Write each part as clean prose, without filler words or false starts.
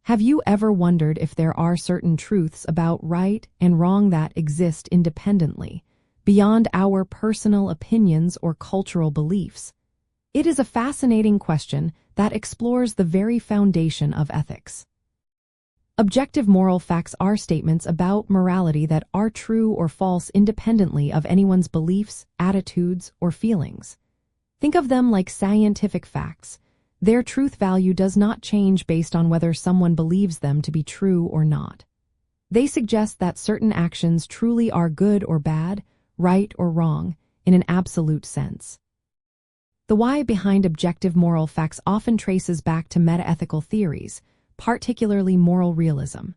Have you ever wondered if there are certain truths about right and wrong that exist independently, beyond our personal opinions or cultural beliefs? It is a fascinating question that explores the very foundation of ethics. Objective moral facts are statements about morality that are true or false independently of anyone's beliefs, attitudes, or feelings. Think of them like scientific facts. Their truth value does not change based on whether someone believes them to be true or not. They suggest that certain actions truly are good or bad, right or wrong, in an absolute sense. The why behind objective moral facts often traces back to metaethical theories, particularly moral realism.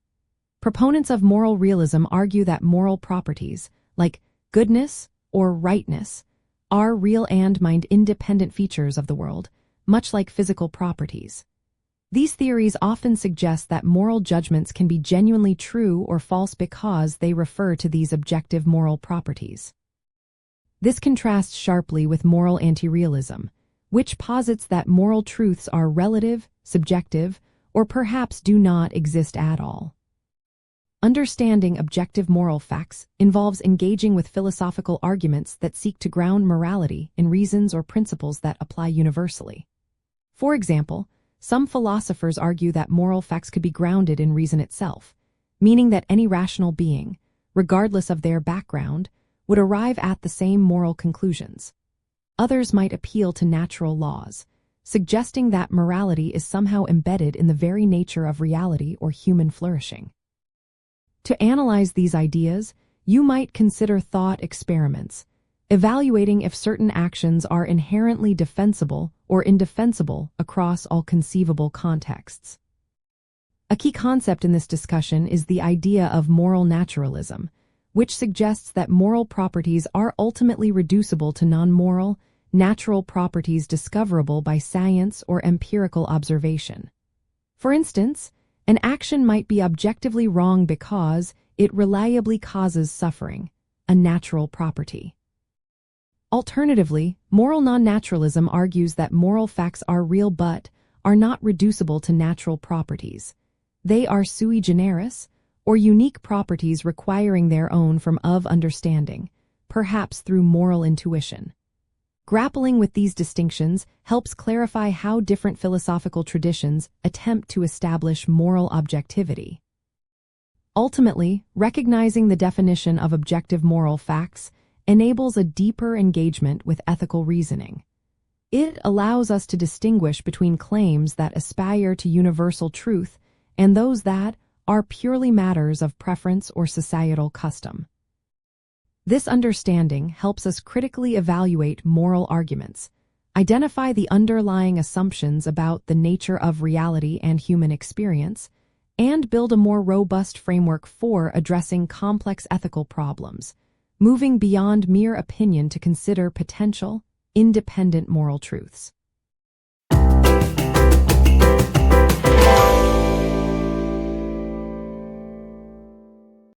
Proponents of moral realism argue that moral properties, like goodness or rightness, are real and mind-independent features of the world, much like physical properties. These theories often suggest that moral judgments can be genuinely true or false because they refer to these objective moral properties. This contrasts sharply with moral anti-realism, which posits that moral truths are relative, subjective, or perhaps do not exist at all. Understanding objective moral facts involves engaging with philosophical arguments that seek to ground morality in reasons or principles that apply universally. For example, some philosophers argue that moral facts could be grounded in reason itself, meaning that any rational being, regardless of their background, would arrive at the same moral conclusions. Others might appeal to natural laws, suggesting that morality is somehow embedded in the very nature of reality or human flourishing. To analyze these ideas, you might consider thought experiments, evaluating if certain actions are inherently defensible or indefensible across all conceivable contexts. A key concept in this discussion is the idea of moral naturalism, which suggests that moral properties are ultimately reducible to non-moral, natural properties discoverable by science or empirical observation. For instance, an action might be objectively wrong because it reliably causes suffering, a natural property. Alternatively, moral non-naturalism argues that moral facts are real but are not reducible to natural properties. They are sui generis, or unique properties requiring their own form of understanding, perhaps through moral intuition. Grappling with these distinctions helps clarify how different philosophical traditions attempt to establish moral objectivity. Ultimately, recognizing the definition of objective moral facts enables a deeper engagement with ethical reasoning. It allows us to distinguish between claims that aspire to universal truth and those that are purely matters of preference or societal custom. This understanding helps us critically evaluate moral arguments, identify the underlying assumptions about the nature of reality and human experience, and build a more robust framework for addressing complex ethical problems, moving beyond mere opinion to consider potential, independent moral truths.